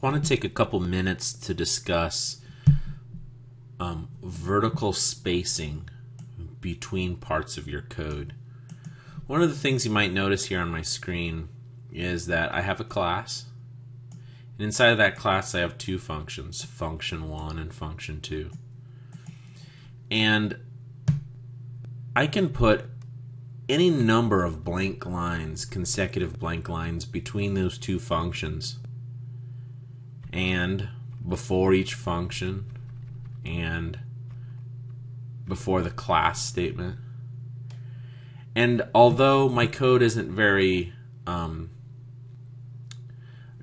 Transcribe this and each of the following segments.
want to take a couple minutes to discuss vertical spacing between parts of your code. One of the things you might notice here on my screen is that I have a class, and inside of that class I have two functions, function 1 and function 2. And I can put any number of blank lines, consecutive blank lines, between those two functions, and before each function, and before the class statement. And although my code isn't very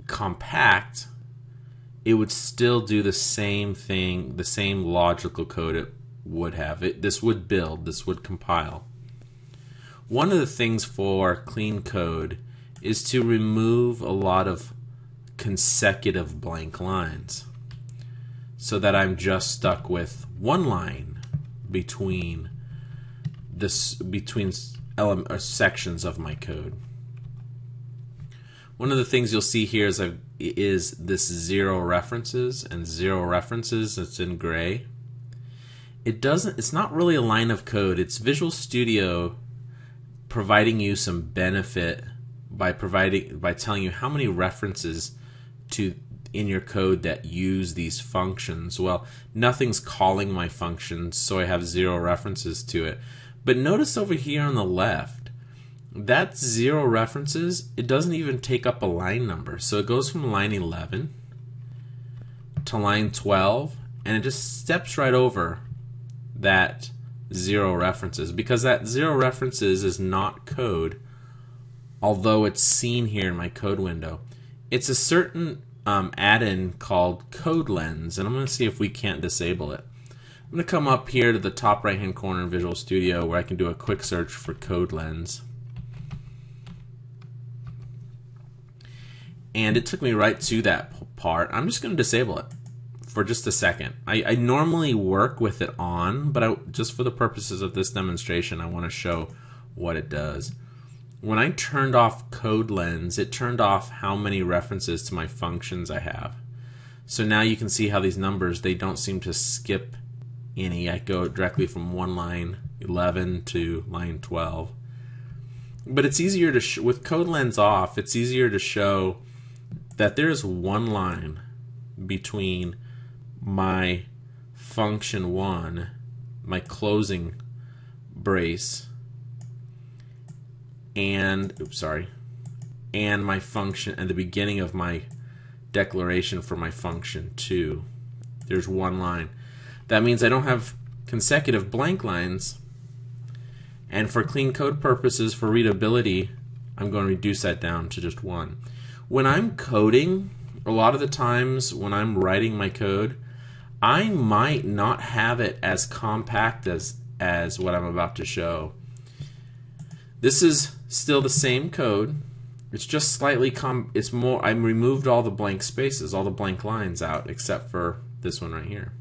compact, it would still do the same thing, the same logical code it would have. This would build, this would compile. One of the things for clean code is to remove a lot of consecutive blank lines, so that I'm just stuck with one line between sections of my code. One of the things you'll see here is this zero references, and zero references, it's in gray. It's not really a line of code. It's Visual Studio providing you some benefit by telling you how many references in your code that use these functions. Well, nothing's calling my functions, so I have zero references to it. But notice over here on the left, that zero references, it doesn't even take up a line number. So it goes from line 11 to line 12, and it just steps right over that zero references, because that zero references is not code, although it's seen here in my code window. It's a certain add-in called Code Lens, and I'm going to see if we can't disable it. I'm going to come up here to the top right hand corner in Visual Studio where I can do a quick search for Code Lens. And it took me right to that part. I'm just going to disable it for just a second. I normally work with it on, but just for the purposes of this demonstration, I want to show what it does. When I turned off Code Lens, it turned off how many references to my functions I have. So now you can see how these numbers, they don't seem to skip any. I go directly from one line 11 to line 12. But it's easier to with Code Lens off, it's easier to show that there's one line between my function 1, my closing brace, and my function and the beginning of my declaration for my function 2. There's one line. That means I don't have consecutive blank lines, and for clean code purposes, for readability, I'm going to reduce that down to just one. When I'm coding, a lot of the times when I'm writing my code, I might not have it as compact as what I'm about to show. This is still the same code. It's just slightly it's more. I removed all the blank spaces, all the blank lines out, except for this one right here.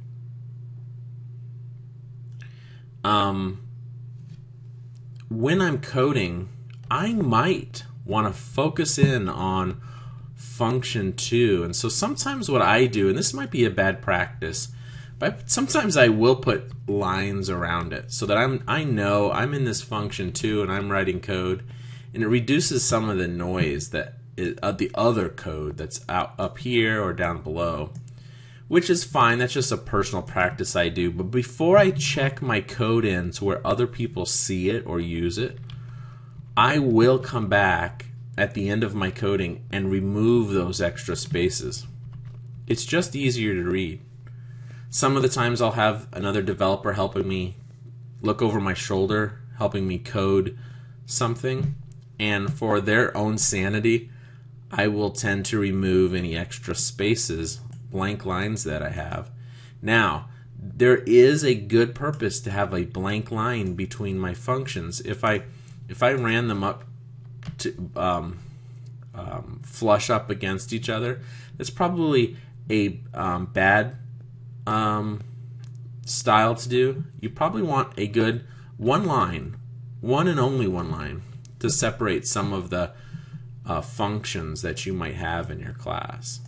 When I'm coding, I might want to focus in on function 2, and so sometimes what I do, and this might be a bad practice, but sometimes I will put lines around it so that I know I'm in this function 2 and I'm writing code, and it reduces some of the noise that the other code that's up here or down below, which is fine. That's just a personal practice I do. But before I check my code in to where other people see it or use it, I will come back at the end of my coding and remove those extra spaces. It's just easier to read. Some of the times I'll have another developer helping me look over my shoulder, helping me code something, and for their own sanity, I will tend to remove any extra spaces, blank lines that I have. Now, there is a good purpose to have a blank line between my functions. If I ran them up to flush up against each other, that's probably a bad style to do. You probably want a good one line, one and only one line, to separate some of the functions that you might have in your class.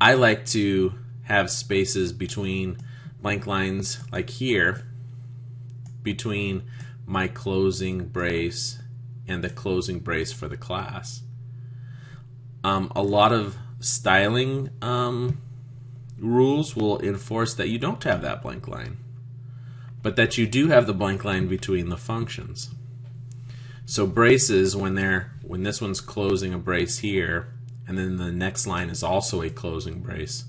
I like to have spaces between blank lines, like here, between my closing brace and the closing brace for the class. A lot of styling rules will enforce that you don't have that blank line, but that you do have the blank line between the functions. So braces, when this one's closing a brace here, and then the next line is also a closing brace,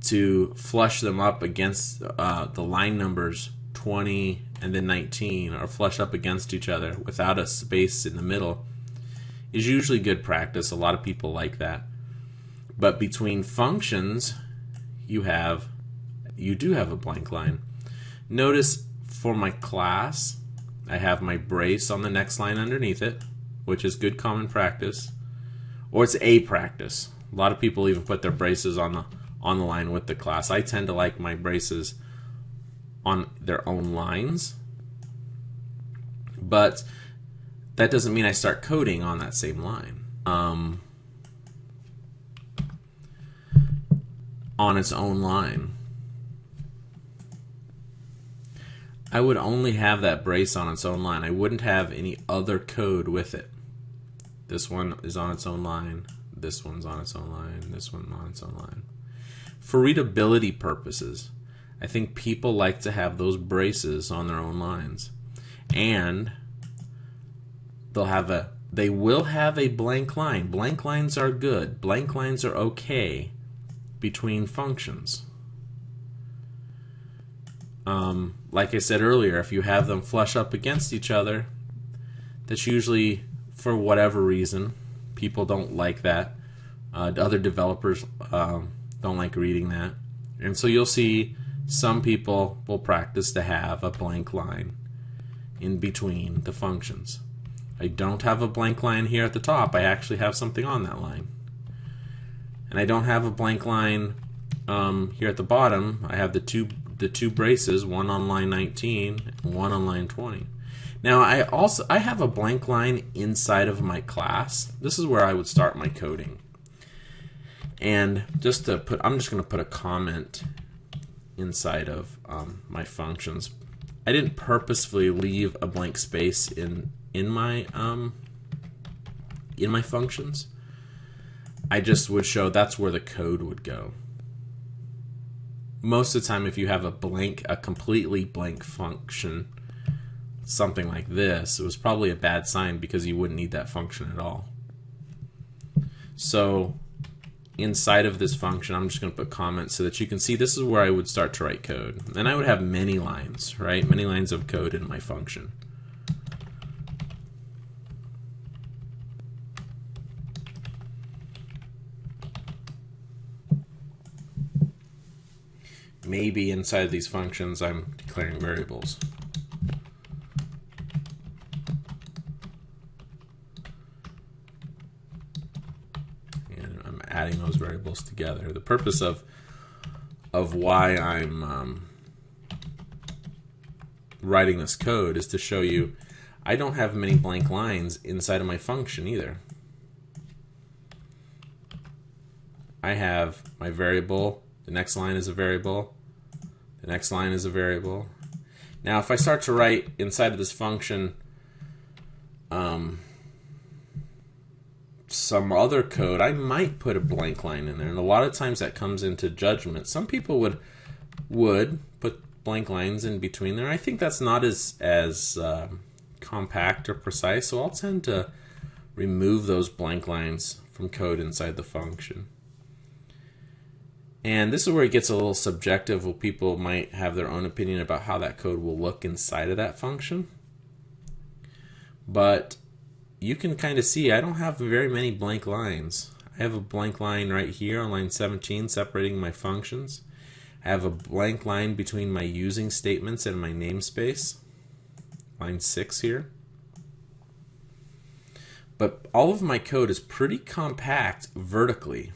to flush them up against the line numbers 20 and then 19, or flush up against each other without a space in the middle, is usually good practice. A lot of people like that. But between functions, you do have a blank line. Notice for my class, I have my brace on the next line underneath it, which is good common practice, or it's a practice. A lot of people even put their braces on the line with the class. I tend to like my braces on their own lines, but that doesn't mean I start coding on that same line. On its own line, I would only have that brace on its own line. I wouldn't have any other code with it. This one is on its own line, this one's on its own line, this one on its own line. For readability purposes, I think people like to have those braces on their own lines. And they will have a blank line. Blank lines are good. Blank lines are okay between functions. Like I said earlier, if you have them flush up against each other, that's usually for whatever reason. People don't like that. Other developers don't like reading that. And so you'll see some people will practice to have a blank line in between the functions. I don't have a blank line here at the top. I actually have something on that line. And I don't have a blank line here at the bottom. I have the two braces, one on line 19 and one on line 20. Now I have a blank line inside of my class. This is where I would start my coding. And I'm just going to put a comment inside of my functions. I didn't purposefully leave a blank space in my functions. I just would show that's where the code would go. Most of the time, if you have a completely blank function, something like this, it was probably a bad sign because you wouldn't need that function at all. So inside of this function, I'm just going to put comments so that you can see this is where I would start to write code. And I would have many lines, right? Many lines of code in my function. Maybe inside of these functions I'm declaring variables. And I'm adding those variables together. The purpose of why I'm writing this code is to show you I don't have many blank lines inside of my function either. I have my variable, the next line is a variable, the next line is a variable. Now if I start to write inside of this function some other code, I might put a blank line in there, and a lot of times that comes into judgment. Some people would put blank lines in between there. I think that's not as compact or precise, so I'll tend to remove those blank lines from code inside the function. And this is where it gets a little subjective, where people might have their own opinion about how that code will look inside of that function. But you can kind of see I don't have very many blank lines. I have a blank line right here on line 17 separating my functions. I have a blank line between my using statements and my namespace, line 6 here. But all of my code is pretty compact vertically.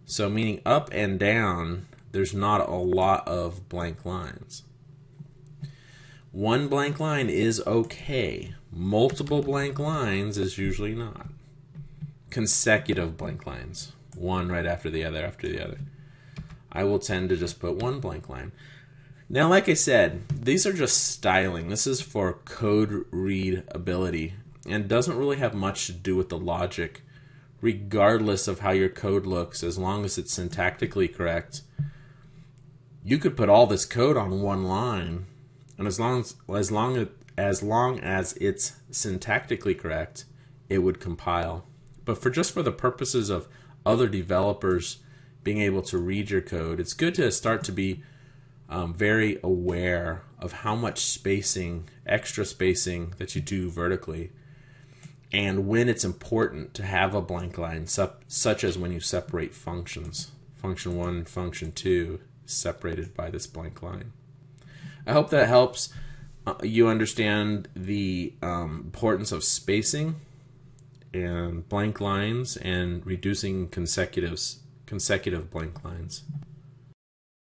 So meaning up and down, there's not a lot of blank lines. One blank line is okay. Multiple blank lines is usually not. Consecutive blank lines one right after the other after the other. I will tend to just put one blank line. Now, like I said, these are just styling. This is for code readability and doesn't really have much to do with the logic, regardless of how your code looks, as long as it's syntactically correct. You could put all this code on one line, and as long as it's syntactically correct, it would compile. But for the purposes of other developers being able to read your code, it's good to start to be very aware of how much spacing, extra spacing that you do vertically, and when it's important to have a blank line, such as when you separate functions. Function 1 and function 2 separated by this blank line. I hope that helps you understand the importance of spacing and blank lines and reducing consecutive blank lines.